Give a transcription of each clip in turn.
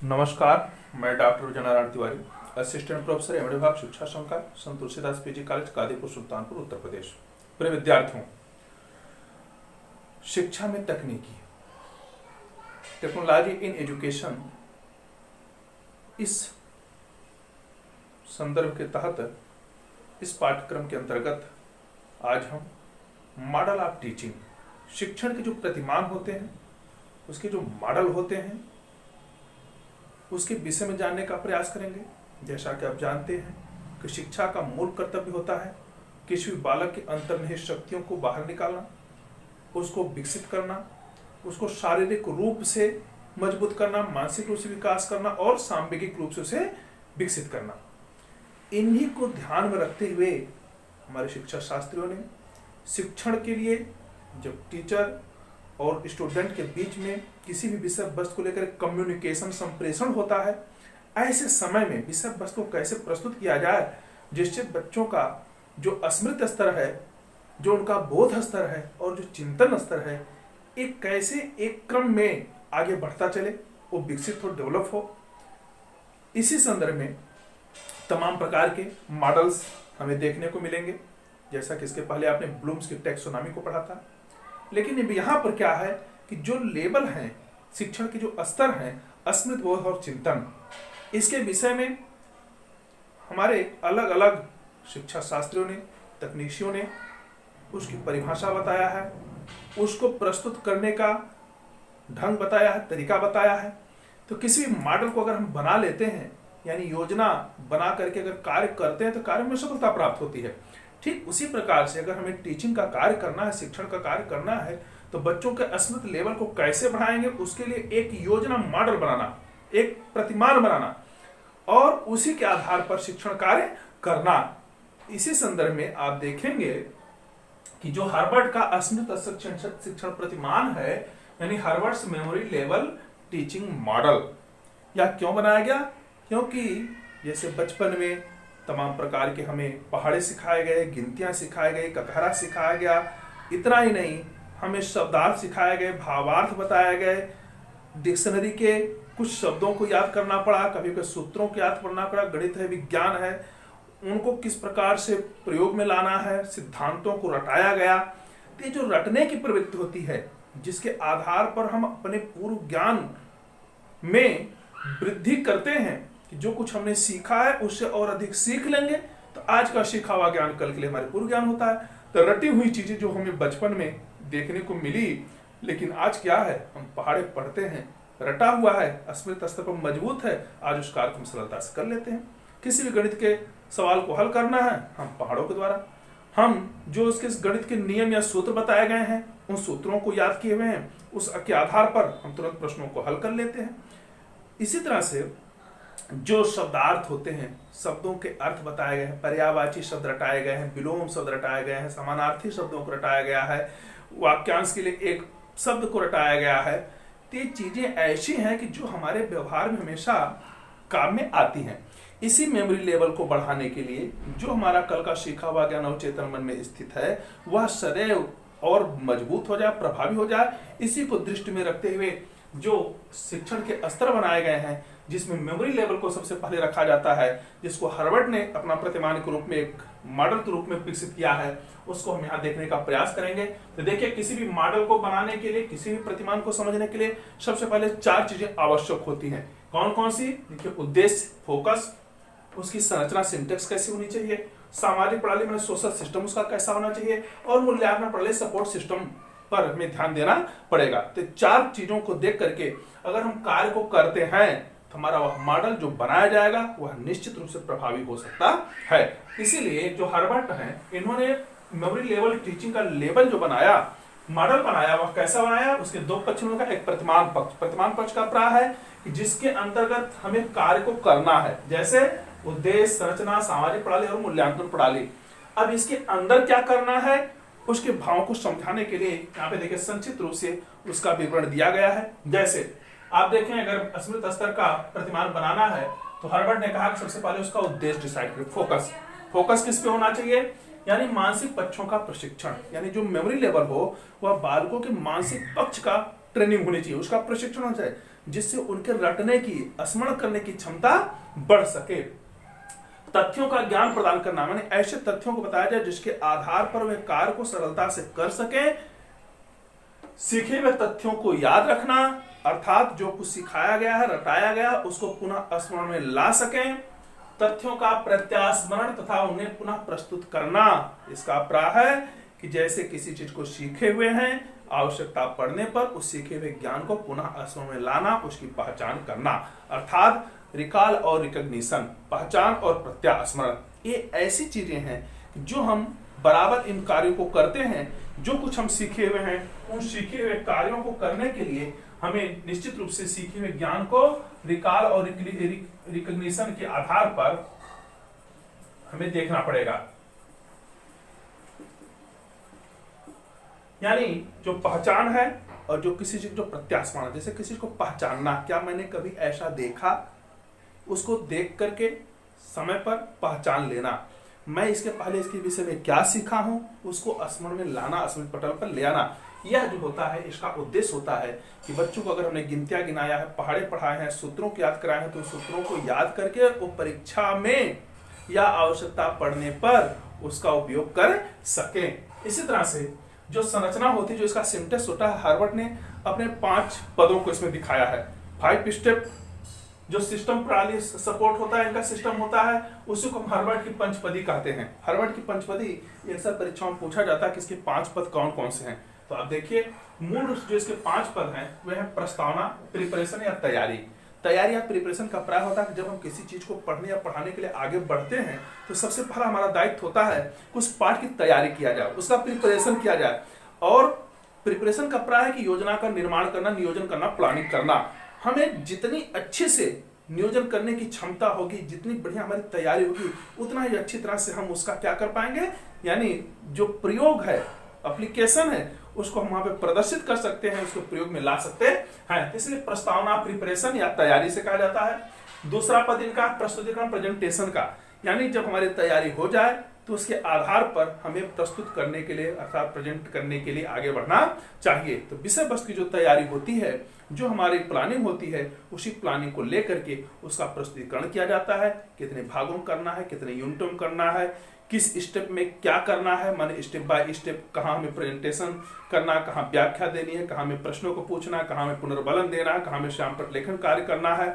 नमस्कार, मैं doctor Vijaynarayan Tiwari, assistant professor M विभाग शिक्षा संकाय, संत तुलसीदास पीजी कॉलेज, कादीपुर, सुल्तानपुर, उत्तर प्रदेश। प्रिय विद्यार्थियों, शिक्षा में तकनीकी टेक्नोलॉजी इन एजुकेशन, इस संदर्भ के तहत इस पाठ्यक्रम के अंतर्गत आज हम मॉडल ऑफ टीचिंग, शिक्षण के जो प्रतिमान होते हैं, उसके जो मॉडल होते हैं, उसके विषय में जानने का प्रयास करेंगे। जैसा कि आप जानते हैं कि शिक्षा का मूल कर्तव्य होता है किसी भी बालक के अंतर्निहित शक्तियों को बाहर निकालना, उसको विकसित करना, उसको शारीरिक रूप से मजबूत करना, मानसिक रूप से विकास करना और सांवेगिक रूप से उसे विकसित करना। इन्हीं को ध्यान में रखते हुए हमारे शिक्षा शास्त्रियों ने शिक्षण के लिए जब टीचर और स्टूडेंट के बीच में किसी भी विषय वस्तु को लेकर कम्युनिकेशन, संप्रेषण होता है, ऐसे समय में विषय वस्तु को कैसे प्रस्तुत किया जाए जिससे बच्चों का जो स्मृति स्तर है, जो उनका बोध स्तर है और जो चिंतन स्तर है, एक कैसे एक क्रम में आगे बढ़ता चले, वो विकसित हो, डेवलप हो। इसी संदर्भ में तमाम प्रकार के मॉडल्स हमें देखने को मिलेंगे, जैसा कि इसके पहले आपने ब्लूम्स की टैक्सोनॉमी को पढ़ा था। लेकिन यहाँ पर क्या है कि जो लेवल हैं, शिक्षण के जो स्तर हैं, स्मृति बोध और चिंतन, इसके विषय में हमारे अलग अलग शिक्षा शास्त्रियों ने, तकनीशियों ने उसकी परिभाषा बताया है, उसको प्रस्तुत करने का ढंग बताया है, तरीका बताया है। तो किसी भी मॉडल को अगर हम बना लेते हैं, यानी योजना बना करके अगर कार्य करते हैं, तो कार्य में सफलता प्राप्त होती है। ठीक उसी प्रकार से अगर हमें टीचिंग का कार्य करना है, शिक्षण का कार्य करना है, तो बच्चों के स्मृति लेवल को कैसे बढ़ाएंगे, उसके लिए एक योजना, मॉडल बनाना, एक प्रतिमान बनाना और उसी के आधार पर शिक्षण कार्य करना। इसी संदर्भ में आप देखेंगे कि जो हार्वर्ड का स्मृति शिक्षण प्रतिमान है, यानी Harvard's memory level teaching model, यह क्यों बनाया गया? क्योंकि जैसे बचपन में तमाम प्रकार के हमें पहाड़े सिखाए गए, गिनतियां सिखाए गए, ककहरा सिखाया गया, इतना ही नहीं, हमें शब्दार्थ सिखाए गए, भावार्थ बताए गए, डिक्शनरी के कुछ शब्दों को याद करना पड़ा, कभी कभी सूत्रों को याद करना पड़ा, गणित है, विज्ञान है, उनको किस प्रकार से प्रयोग में लाना है, सिद्धांतों को रटाया गया। तो ये जो रटने की प्रवृत्ति होती है, जिसके आधार पर हम अपने पूर्व ज्ञान में वृद्धि करते हैं कि जो कुछ हमने सीखा है उससे और अधिक सीख लेंगे, तो आज का सीखा हुआ ज्ञान कल के लिए हमारे पूर्व ज्ञान होता है। तो रटी हुई चीजें जो हमें बचपन में देखने को मिली, लेकिन आज क्या है, हम पहाड़े पढ़ते हैं, रटा हुआ है, स्मृति स्तर पर मजबूत है, आज उस कार्य को हम सरलता से कर लेते हैं। किसी भी गणित के सवाल को हल करना है, हम पहाड़ों के द्वारा, हम जो उसके गणित के नियम या सूत्र बताए गए हैं, उन सूत्रों को याद किए हुए हैं, उसके आधार पर हम तुरंत प्रश्नों को हल कर लेते हैं। इसी तरह से जो शब्दार्थ होते हैं, शब्दों के अर्थ बताए गए हैं, पर्यायवाची शब्द रटाए गए हैं, विलोम शब्द रटाए गए हैं, समानार्थी शब्दों को रटाया गया है, वाक्यांश के लिए एक शब्द को रटाया गया है। तो ये चीजें ऐसी हैं कि जो हमारे व्यवहार में हमेशा काम में आती हैं। इसी मेमोरी लेवल को बढ़ाने के लिए जो हमारा कल का सीखा हुआ ज्ञान अवचेतन मन में स्थित है, वह सदैव और मजबूत हो जाए, प्रभावी हो जाए। इसी को दृष्टि में रखते हुए जो शिक्षण के स्तर बनाए गए हैं, जिसमें मेमोरी लेवल को सबसे पहले रखा जाता है, जिसको हार्वर्ड ने अपना प्रतिमान के रूप में, एक मॉडल के रूप में विकसित किया है, उसको हम यहाँ देखने का प्रयास करेंगे। तो देखिए, किसी भी मॉडल को बनाने के लिए, किसी भी प्रतिमान को समझने के लिए सबसे पहले 4 चीजें आवश्यक होती हैं। कौन कौन सी? देखिए, उद्देश्य, फोकस, उसकी संरचना, सिंटेक्स कैसी होनी चाहिए, सामाजिक प्रणाली में सोशल सिस्टम उसका कैसा होना चाहिए, और मूल्यांकन प्रणाली, सपोर्ट सिस्टम पर हमें ध्यान देना पड़ेगा। तो 4 चीजों को देख करके अगर हम कार्य को करते हैं, तो हमारा वह मॉडल जो बनाया जाएगा वह निश्चित रूप से प्रभावी हो सकता है। इसीलिए जो हार्वर्ड है, इन्होंने मेमोरी लेवल टीचिंग का लेवल जो बनाया, मॉडल बनाया, वह कैसा बनाया? उसके 2 पक्ष का, एक प्रतिमान पक्ष। प्रतिमान पक्ष का प्राय है कि जिसके अंतर्गत हमें कार्य को करना है, जैसे उद्देश्य, संरचना, सामाजिक प्रणाली और मूल्यांकन प्रणाली। अब इसके अंदर क्या करना है, उसके भावों को समझाने के लिए यहाँ पे देखिए संक्षिप्त रूप से उसका विवरण दिया गया है। जैसे आप देखें, अगर स्मृति स्तर का प्रतिमान बनाना है, तो हार्वर्ड ने कहा कि सबसे पहले उसका उद्देश्य डिसाइड करें। फोकस किस पे होना चाहिए? यानी मानसिक पक्षों का प्रशिक्षण, यानी जो मेमोरी लेवल हो वह बालकों के मानसिक पक्ष का ट्रेनिंग होनी चाहिए, उसका प्रशिक्षण होना चाहिए। जिससे उनके रटने की, स्मरण करने की क्षमता बढ़ सके। तथ्यों का ज्ञान प्रदान करना माने ऐसे तथ्यों को बताया जाए जिसके आधार पर वे कार्य को सरलता से कर सके। सीखे हुए तथ्यों को याद रखना, अर्थात जो कुछ सिखाया गया है, रटाया गया, उसको पुनः स्मरण में ला सकें। तथ्यों का प्रत्यास्मरण तथा उन्हें पुनः प्रस्तुत करना। इसका अभिप्राय है कि जैसे किसी चीज को सीखे हुए हैं, आवश्यकता पड़ने पर उस सीखे हुए ज्ञान को पुनः स्मरण में लाना, उसकी पहचान करना, अर्थात रिकॉल और रिकॉग्निशन, पहचान और प्रत्यास्मरण। ये ऐसी चीजें हैं जो हम बराबर इन कार्यों को करते हैं। जो कुछ हम सीखे हुए हैं, उन सीखे हुए कार्यों को करने के लिए हमें निश्चित रूप से सीखे हुए ज्ञान को रिकॉल और रिकॉग्निशन के आधार पर हमें देखना पड़ेगा। यानी जो पहचान है और जो किसी चीज जो प्रत्यास्मरण, जैसे किसी को पहचानना, क्या मैंने कभी ऐसा देखा, उसको देख करके समय पर पहचान लेना। मैं इसके पहले इसके विषय में क्या सीखा हूं, उसको स्मरण में लाना, स्मृति पटल पर ले आना। यह जो होता है, इसका उद्देश्य होता है कि बच्चों को अगर हमने गिनतियां गिनाया है, पहाड़े पढ़ाए हैं, सूत्रों को याद कराए हैं, तो सूत्रों को याद करके वो परीक्षा में या आवश्यकता पड़ने पर उसका उपयोग कर सके। इसी तरह से जो संरचना होती है, जो इसका सिंटेक्स होता है, हार्वर्ड ने अपने 5 पदों को इसमें दिखाया है। 5 स्टेप जो सिस्टम प्रणाली सपोर्ट होता है, इनका सिस्टम होता है, उसी को हम हार्वर्ड की पंचपदी कहते हैं। हार्वर्ड की पंचपदी अक्सर परीक्षाओं में पूछा जाता है कि इसके 5 पद कौन कौन से हैं। तो आप देखिए, मूल रूप से जो इसके 5 पद हैं वे हैं प्रस्तावना, प्रिपरेशन या तैयारी। तैयारी या प्रिपरेशन का प्राय होता है कि जब हम किसी चीज को पढ़ने या पढ़ाने के लिए आगे बढ़ते हैं, तो सबसे पहला हमारा दायित्व होता है कि उस पाठ की तैयारी किया जाए, उसका प्रिपरेशन किया जाए। और प्रिपरेशन का प्राय है कि योजना का निर्माण करना, नियोजन करना, प्लानिंग करना। हमें जितनी अच्छे से नियोजन करने की क्षमता होगी, जितनी बढ़िया हमारी तैयारी होगी, उतना ही अच्छी तरह से हम उसका क्या कर पाएंगे, यानी जो प्रयोग है, एप्लीकेशन है, उसको हम वहां पे प्रदर्शित कर सकते हैं, उसको प्रयोग में ला सकते हैं। इसलिए प्रस्तावना, प्रिपरेशन या तैयारी से कहा जाता है। दूसरा पद इनका प्रस्तुतिकरण, प्रेजेंटेशन का, यानी जब हमारी तैयारी हो जाए तो उसके आधार पर हमें प्रस्तुत करने के लिए, अर्थात प्रेजेंट करने के लिए आगे बढ़ना चाहिए। तो विषय वस्तु की जो तैयारी होती है, जो हमारी प्लानिंग होती है, उसी प्लानिंग को लेकर के उसका प्रस्तुतिकरण किया जाता है। कितने भागों में करना है, कितने यूनिटों में करना है, किस स्टेप में क्या करना है, माने स्टेप बाय स्टेप कहाँ हमें प्रेजेंटेशन करना, कहाँ व्याख्या देनी है, कहाँ हमें प्रश्नों को पूछना, कहाँ हमें पुनर्बलन देना है, कहाँ हमें श्यामपट्ट लेखन कार्य करना है,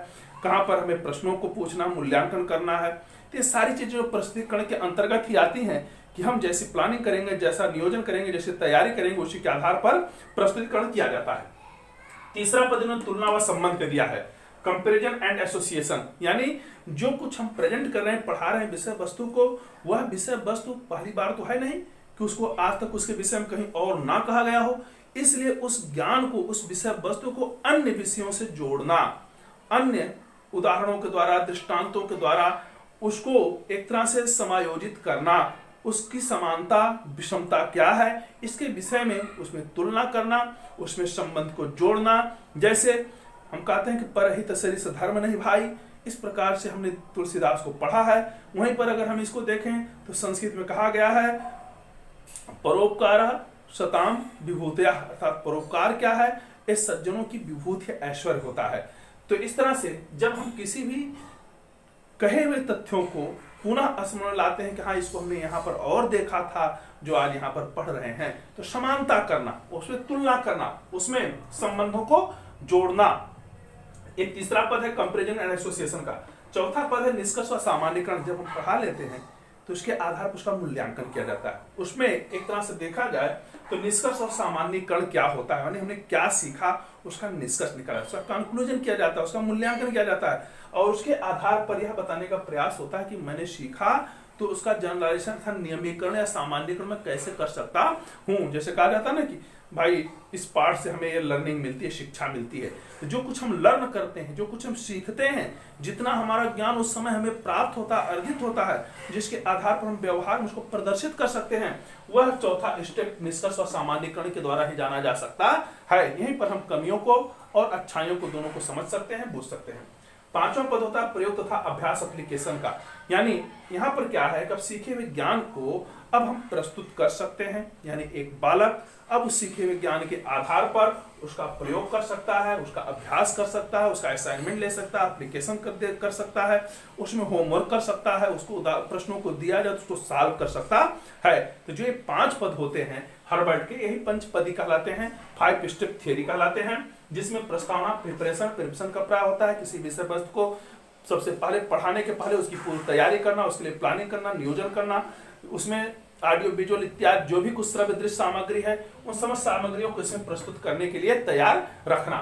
कहाँ पर हमें प्रश्नों को पूछना, मूल्यांकन करना है। तो ये सारी चीजें जो प्रस्तुतिकरण के अंतर्गत ही आती हैं कि हम जैसी प्लानिंग करेंगे, जैसा नियोजन करेंगे, जैसी तैयारी करेंगे, उसी के आधार पर प्रस्तुतिकरण किया जाता है। तीसरा पद इन्होंने तुलना व संबंध दिया है, कंपैरिजन एंड एसोसिएशन। यानी जो कुछ हम प्रेजेंट कर रहे हैं, पढ़ा रहे हैं विषय वस्तु को, वह विषय वस्तु पहली बार तो है नहीं कि उसको आज तक उसके विषय में कहीं और ना कहा गया हो, इसलिए उस ज्ञान को, उस विषय वस्तु को अन्य विषयों से जोड़ना, अन्य उदाहरणों के द्वारा, दृष्टांतों के द्वारा उसको एक तरह से समायोजित करना, उसकी समानता विषमता क्या है, इसके विषय में उसमें तुलना करना, उसमें संबंध को जोड़ना। जैसे हम कहते हैं कि परहित सरिस धर्म नहीं भाई, इस प्रकार से हमने तुलसीदास को पढ़ा है। वहीं पर अगर हम इसको देखें तो संस्कृत में कहा गया है परोपकार सताम विभूतया, अर्थात परोपकार क्या है, इस सज्जनों की विभूति ऐश्वर्य होता है। तो इस तरह से जब हम किसी भी कहे हुए तथ्यों को पुनः स्मरण लाते हैं कि हाँ इसको हमने यहाँ पर और देखा था जो आज यहाँ पर पढ़ रहे हैं, तो समानता करना, उसमें तुलना करना, उसमें संबंधों को जोड़ना। एक तीसरा पद है कंपैरिजन एंड एसोसिएशन का। चौथा पद है निष्कर्ष व सामान्यीकरण। जब हम पढ़ा लेते हैं तो उसके आधार पर उसका मूल्यांकन किया जाता है। उसमें एक तरह से देखा जाए तो निष्कर्ष और सामान्यीकरण क्या होता है, यानी हमने क्या सीखा उसका निष्कर्ष निकाला, उसका कंक्लूजन किया जाता है, उसका मूल्यांकन किया जाता है और उसके आधार पर यह बताने का प्रयास होता है कि मैंने सीखा तो उसका जनरलाइजेशन अर्थात नियमीकरण या सामान्यीकरण में कैसे कर सकता हूं। जैसे कहा जाता है ना कि भाई इस पाठ से हमें ये लर्निंग मिलती है, शिक्षा मिलती है। तो जो कुछ हम लर्न करते हैं, जो कुछ हम सीखते हैं, जितना हमारा ज्ञान उस समय हमें प्राप्त होता है, अर्जित होता है, जिसके आधार पर हम व्यवहार में उसको प्रदर्शित कर सकते हैं, वह चौथा स्टेप निष्कर्ष और सामान्यीकरण के द्वारा ही जाना जा सकता है। यहीं पर हम कमियों को और अच्छाइयों को दोनों को समझ सकते हैं, बूझ सकते हैं। पांचवा पद होता है प्रयोग तथा अभ्यास एप्लीकेशन का। यानी यहाँ पर क्या है कि अब सीखे हुए ज्ञान को अब हम प्रस्तुत कर सकते हैं। यानी एक बालक अब उस सीखे हुए ज्ञान के आधार पर उसका प्रयोग कर सकता है, उसका अभ्यास कर सकता है, उसका असाइनमेंट ले सकता है, एप्लीकेशन कर सकता है, उसमें होमवर्क कर सकता है, उसको प्रश्नों को दिया जाए तो उसको सॉल्व कर सकता है। तो जो ये 5 पद होते हैं हर्बर्ट के, यही पंचपदी कहलाते हैं, 5 स्टेप थियरी कहलाते हैं, जिसमें प्रस्तावना, प्रिपरेशन का प्राय होता है। किसी विषय वस्तु को सबसे पहले पढ़ाने के पहले उसकी पूरी तैयारी करना, उसके लिए प्लानिंग करना, नियोजन करना, उसमें ऑडियो विजुअल इत्यादि जो भी कुछ श्रव्य दृश्य सामग्री है उन समस्त सामग्रियों को इसमें प्रस्तुत करने के लिए तैयार रखना।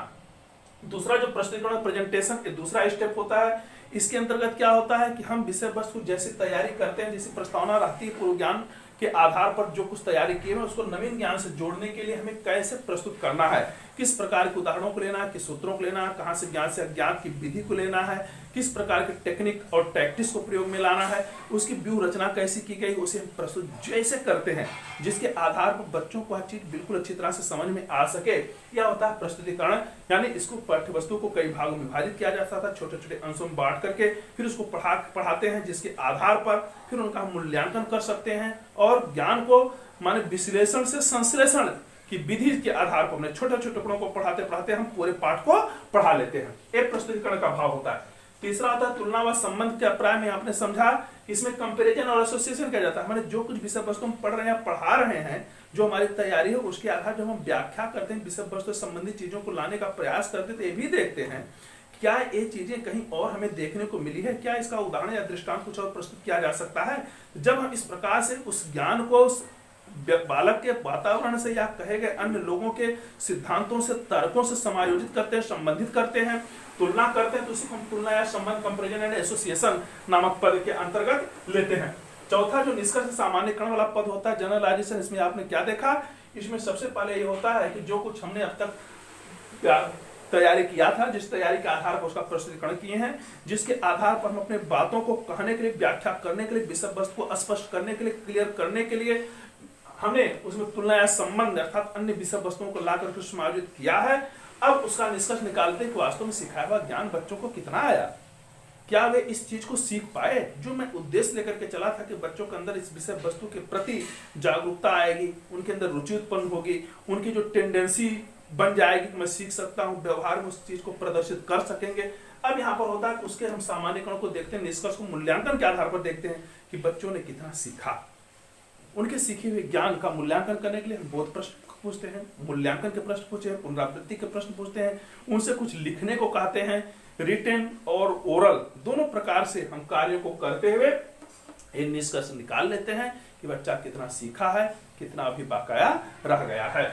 दूसरा जो प्रस्तुतिकरण प्रेजेंटेशन ये दूसरा स्टेप होता है। इसके अंतर्गत क्या होता है कि हम विषय वस्तु जैसी तैयारी करते हैं, जैसी प्रस्तावना रहती है, पूर्व ज्ञान के आधार पर जो कुछ तैयारी की है उसको नवीन ज्ञान से जोड़ने के लिए हमें कैसे प्रस्तुत करना है, किस प्रकार के उदाहरणों को लेना है, किस सूत्रों को लेना है, कहां से ज्ञान से अज्ञान की विधि को लेना है, किस प्रकार के टेक्निक और टैक्टिक्स को प्रयोग में लाना है, उसकी व्यूह रचना कैसी की गई, उसे हम प्रस्तुत जैसे करते हैं जिसके आधार पर बच्चों को हर चीज बिल्कुल अच्छी तरह से समझ में आ सके, यह होता है प्रस्तुतिकरण। यानी इसको पाठ्य वस्तु को कई भागों में विभाजित किया जाता था, छोटे छोटे अंशों में बांट करके फिर उसको पढ़ाते हैं, जिसके आधार पर फिर उनका मूल्यांकन कर सकते हैं और ज्ञान को माने विश्लेषण से संश्लेषण की विधि के आधार पर अपने छोटे छोटे टुकड़ों को पढ़ाते पढ़ाते हम पूरे पाठ को पढ़ा लेते हैं। एक प्रस्तुतिकरण का भाव होता है। तीसरा होता है तुलना व संबंध के अभिप्राय में आपने समझा, इसमें कंपैरिजन और एसोसिएशन किया जाता है। माने जो कुछ विषय वस्तु हम पढ़ रहे हैं, पढ़ा रहे हैं, जो हमारी तैयारी है उसके आधार पर हम व्याख्या करते हैं, विषय वस्तु से संबंधित चीजों को लाने का प्रयास करते हैं, तो ये भी देखते हैं क्या ये चीजें कहीं और हमें देखने को मिली है, क्या इसका उदाहरण या दृष्टांत कुछ और प्रस्तुत किया जा सकता है। जब हम इस प्रकार से उस ज्ञान को बालक के वातावरण से या कहे गए अन्य लोगों के सिद्धांतों से, तर्कों से समायोजित करते हैं, संबंधित करते हैं, तुलना करते हैं, तो उसी को हम तुलना या संबंध, कंपैरिजन एंड एसोसिएशन नामक पद के अंतर्गत लेते हैं। चौथा जो निष्कर्ष सामान्यकरण वाला पद होता है, जनरलाइजेशन, इसमें आपने क्या देखा, इसमें सबसे पहले ये होता है कि जो कुछ हमने अब तक तैयारी किया था, जिस तैयारी के आधार पर उसका प्रस्तुतिकरण किए हैं, जिसके आधार पर हम अपने बातों को कहने के लिए, व्याख्या करने के लिए, विषय वस्तु को स्पष्ट करने के लिए, क्लियर करने के लिए हमने उसमें तुलना या संबंध अर्थात अन्य विषय वस्तुओं को लाकर के समायोजित किया है। अब उसका निष्कर्ष निकालते कि वास्तव में सिखाया हुआ ज्ञान बच्चों को कितना आया, क्या वे इस चीज को सीख पाए। जो मैं उद्देश्य लेकर के चला था कि बच्चों के अंदर इस विषय वस्तु के प्रति जागरूकता आएगी, उनके अंदर रुचि उत्पन्न होगी, उनकी जो टेंडेंसी बन जाएगी कि मैं सीख सकता हूं, व्यवहार में उस चीज को प्रदर्शित कर सकेंगे। अब यहाँ पर होता है कि उसके हम सामान्यकरण को देखते हैं, निष्कर्ष को मूल्यांकन के आधार पर देखते हैं कि बच्चों ने कितना सीखा। उनके सीखे हुए ज्ञान का मूल्यांकन करने के लिए हम बोध प्रश्न पूछते हैं, मूल्यांकन के प्रश्न पूछते हैं, पुनरावृत्ति के प्रश्न पूछते हैं, उनसे कुछ लिखने को कहते हैं। रिटन और ओरल दोनों प्रकार से हम कार्यों को करते हुए एक निष्कर्ष निकाल लेते हैं कि बच्चा कितना सीखा है, कितना अभी बकाया रह गया है।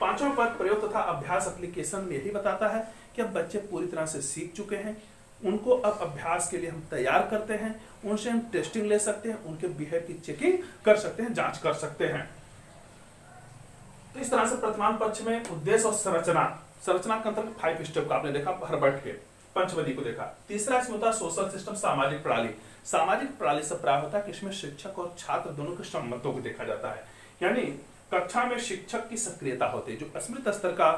पांचवा पद प्रयोग तथा अभ्यास एप्लीकेशन में यही बताता है कि अब बच्चे पूरी तरह से सीख चुके हैं, उनको अब अभ्यास के लिए हम तैयार करते हैं, उनसे हम टेस्टिंग ले सकते हैं, उनके बिहेव की चेकिंग कर सकते हैं, जांच कर सकते हैं। तो इस तरह से प्रतिमान पक्ष में उद्देश्य और संरचना के अंतर्गत 5 स्टेप का आपने देखा, हर्बर्ट के पंचवदी को देखा। तीसरा इसमें होता है सोशल सिस्टम, सामाजिक प्रणाली। सामाजिक प्रणाली से प्राप्त होता है कि इसमें शिक्षक और छात्र दोनों के संबंधों को देखा जाता है। यानी कक्षा में शिक्षक की सक्रियता होती है, जो स्मृत स्तर का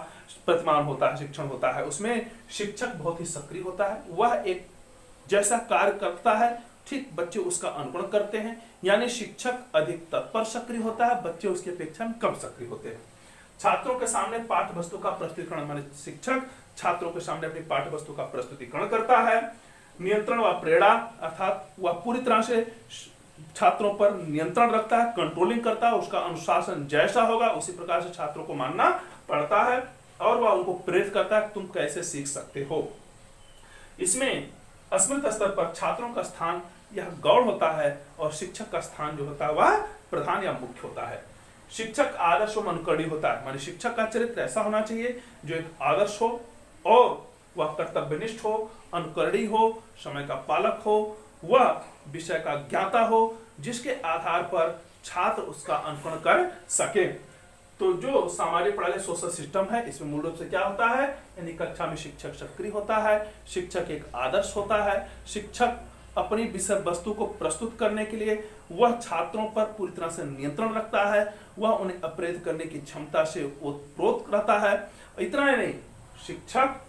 प्रतिमान होता है, शिक्षण होता है, उसमें शिक्षक बहुत ही सक्रिय होता है। वह एक जैसा कार्य करता है ठीक बच्चे उसका अनुकरण करते हैं। यानी शिक्षक अधिक तत्पर सक्रिय होता है, बच्चे उसकी अपेक्षा में कम सक्रिय होते हैं। छात्रों के सामने पाठ्य वस्तु का प्रस्तुतिकरण, माने शिक्षक छात्रों के सामने अपनी पाठ्य वस्तु का प्रस्तुतिकरण करता है। नियंत्रण व प्रेरणा अर्थात वह पूरी तरह से छात्रों पर नियंत्रण रखता है, कंट्रोलिंग करता है, उसका अनुशासन जैसा होगा उसी प्रकार से छात्रों को मानना पड़ता है और वह उनको प्रेरित करता है तुम कैसे सीख सकते हो। इसमें स्मृत स्तर पर छात्रों का स्थान यह गौण होता है और शिक्षक का स्थान जो होता है वह प्रधान या मुख्य होता है। शिक्षक आदर्श व अनुकरणीय होता है, माने शिक्षक का चरित्र ऐसा होना चाहिए जो एक आदर्श हो और वह कर्तव्यनिष्ठ हो, अनुकरणीय हो, समय का पालक हो, वह विषय का ज्ञाता हो, जिसके आधार पर छात्र उसका अनुकरण कर सके। तो जो सामाजिक प्रणाली सोशल सिस्टम है, इसमें मूल रूप से क्या होता है, यानी कक्षा में शिक्षक सक्रिय होता है, शिक्षक एक आदर्श होता है, शिक्षक अपनी विषय वस्तु को प्रस्तुत करने के लिए वह छात्रों पर पूरी तरह से नियंत्रण रखता है, वह उन्हें अप्रेरित करने की क्षमता से ओतप्रोत रहता है। इतना ही नहीं, शिक्षक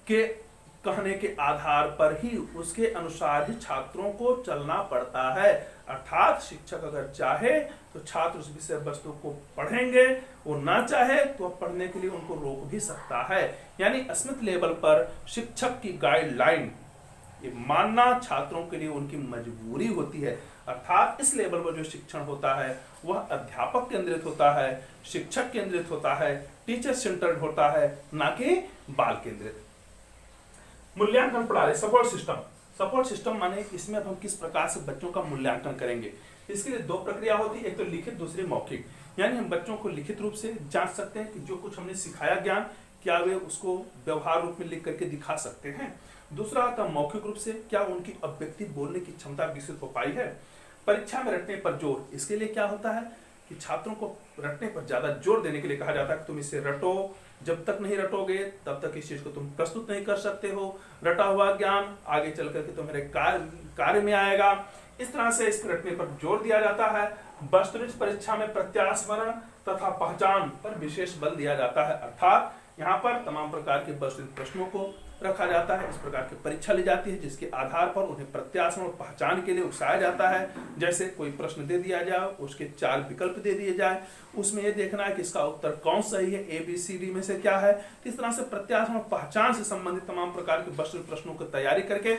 के कहने के आधार पर ही, उसके अनुसार ही छात्रों को चलना पड़ता है। अर्थात शिक्षक अगर चाहे तो छात्र उस विषय वस्तु को पढ़ेंगे, वो ना चाहे तो पढ़ने के लिए उनको रोक भी सकता है। यानी स्मिथ लेवल पर शिक्षक की गाइडलाइन ये मानना छात्रों के लिए उनकी मजबूरी होती है। अर्थात इस लेवल पर जो शिक्षण होता है वह अध्यापक केंद्रित होता है, शिक्षक केंद्रित होता है, टीचर सेंटर्ड होता है, ना कि बाल केंद्रित। मूल्यांकन प्रणाली, सपोर्ट सिस्टम। सपोर्ट सिस्टम माने इसमें अब हम किस प्रकार से बच्चों का मूल्यांकन करेंगे। इसके लिए दो प्रक्रिया होती है, एक तो लिखित, दूसरी मौखिक। यानी हम बच्चों को लिखित रूप से जांच सकते हैं कि जो कुछ हमने सिखाया ज्ञान क्या वे उसको व्यवहार रूप में लिख करके दिखा सकते हैं। दूसरा आता मौखिक रूप से, क्या उनकी अभिव्यक्ति बोलने की क्षमता विकसित हो पाई है। परीक्षा में रटने पर जोर, इसके लिए क्या होता है कि छात्रों को रटने पर ज्यादा जोर देने के लिए कहा जाता है कि तुम इसे रटो, जब तक नहीं रटोगे तब तक इस चीज को तुम प्रस्तुत नहीं कर सकते हो। रटा हुआ ज्ञान आगे चल करके तुम्हारे कार्य में आएगा। इस तरह से इस रटने पर जोर दिया जाता है। वस्तुनिष्ठ परीक्षा में प्रत्यास्मरण तथा पहचान पर विशेष बल दिया जाता है। अर्थात यहाँ पर तमाम प्रकार के वस्तुनिष्ठ प्रश्नों को रखा जाता है, इस प्रकार की परीक्षा ली जाती है जिसके आधार पर उन्हें प्रत्यास्मरण और पहचान के लिए उकसाया जाता है। जैसे कोई प्रश्न दे दिया जाए, उसके 4 विकल्प दे दिए जाए, उसमें यह देखना है कि इसका उत्तर कौन सही है, ABCD में से क्या है। इस तरह से प्रत्यास्मरण और पहचान से संबंधित तमाम प्रकार के वस्तुनिष्ठ प्रश्नों की तैयारी करके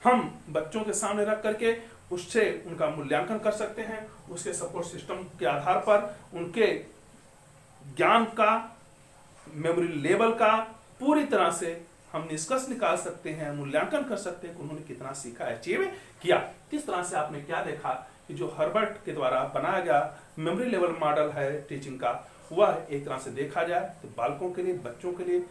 हम बच्चों के सामने रख करके उससे उनका मूल्यांकन कर सकते हैं। उसके सपोर्ट सिस्टम के आधार पर उनके ज्ञान का, मेमोरी लेवल का पूरी तरह से हम निष्कर्ष निकाल सकते हैं, मूल्यांकन कर सकते हैं कि उन्होंने कितना सीखा, अचीव किया। किस तरह से आपने क्या देखा कि जो हर्बर्ट के द्वारा बनाया गया मेमोरी लेवल मॉडल है टीचिंग का, वह एक तरह से देखा जाए तो बालकों के लिए, बच्चों के लिए,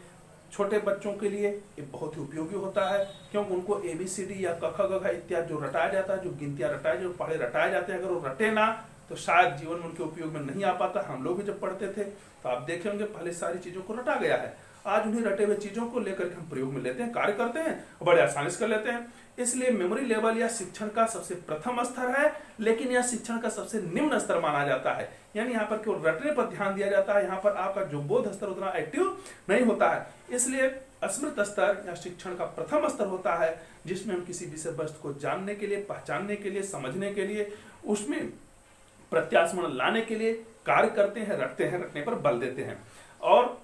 छोटे बच्चों के लिए ये बहुत ही उपयोगी होता है। क्योंकि उनको ABCD या क ख ग घ इत्यादि जो रटाया जाता है, जो गिनतियां रटाए, जो पढ़े रटाए जाते हैं, अगर वो रटे ना तो शायद जीवन में उनके उपयोग में नहीं आ पाता। हम लोग भी जब पढ़ते थे तो आप देखे होंगे पहले सारी चीजों को रटा गया है, आज उन्हीं रटे हुए चीजों को लेकर के हम प्रयोग में लेते हैं, कार्य करते हैं और बड़े आसानी से कर लेते हैं। इसलिए मेमोरी लेवल या शिक्षण का सबसे प्रथम स्तर है, लेकिन यह शिक्षण का सबसे निम्न स्तर माना जाता है। यानी यहाँ पर केवल रटने पर ध्यान दिया जाता है, यहाँ पर आपका जो बोध स्तर उतना एक्टिव नहीं होता है। इसलिए स्मृत स्तर या शिक्षण का प्रथम स्तर होता है जिसमें हम किसी विषय वस्तु को जानने के लिए, पहचानने के लिए, समझने के लिए, उसमें प्रत्यास्मरण लाने के लिए कार्य करते हैं, रटते हैं, रटने पर बल देते हैं। और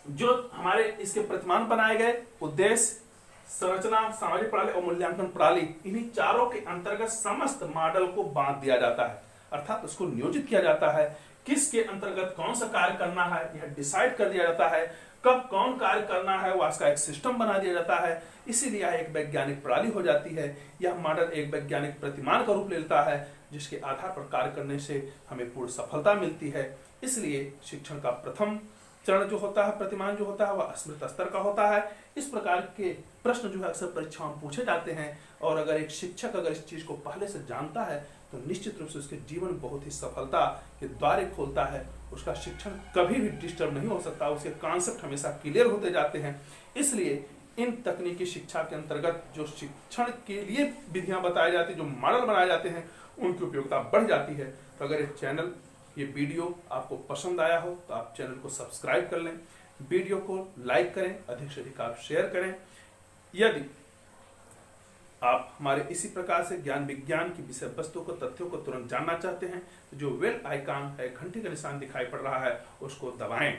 जो हमारे इसके प्रतिमान बनाए गए उद्देश्य, संरचना, सामाजिक प्रणाली और मूल्यांकन प्रणाली, इन्हीं चारों के अंतर्गत समस्त मॉडल को बांध दिया जाता है। अर्थात उसको नियोजित किया जाता है, किसके अंतर्गत कौन सा कार्य करना है यह डिसाइड कर दिया जाता है, कब कौन कार्य करना है वह उसका एक सिस्टम बना दिया जाता है। इसीलिए यह एक वैज्ञानिक प्रणाली हो जाती है। यह मॉडल एक वैज्ञानिक प्रतिमान का रूप लेता है जिसके आधार पर कार्य करने से हमें पूर्ण सफलता मिलती है। इसलिए शिक्षण का प्रथम चरण जो होता है, प्रतिमान जो होता है, वह स्मृत स्तर का होता है। इस प्रकार के प्रश्न जो है अक्सर परीक्षाओं में पूछे जाते हैं, और अगर एक शिक्षक अगर इस चीज को पहले से जानता है तो निश्चित रूप से उसके जीवन बहुत ही सफलता के द्वार खोलता है। उसका शिक्षण कभी भी डिस्टर्ब नहीं हो सकता, उसके कॉन्सेप्ट हमेशा क्लियर होते जाते हैं। इसलिए इन तकनीकी शिक्षा के अंतर्गत जो शिक्षण के लिए विधियां बताई जाती है, जो मॉडल बनाए जाते हैं, उनकी उपयोगिता बढ़ जाती है। तो अगर ये वीडियो आपको पसंद आया हो तो आप चैनल को सब्सक्राइब कर लें, वीडियो को लाइक करें, अधिक से अधिक आप शेयर करें। यदि आप हमारे इसी प्रकार से ज्ञान विज्ञान की विषय वस्तु को, तथ्यों को तुरंत जानना चाहते हैं तो जो बेल आइकन है, घंटी का निशान दिखाई पड़ रहा है, उसको दबाएं।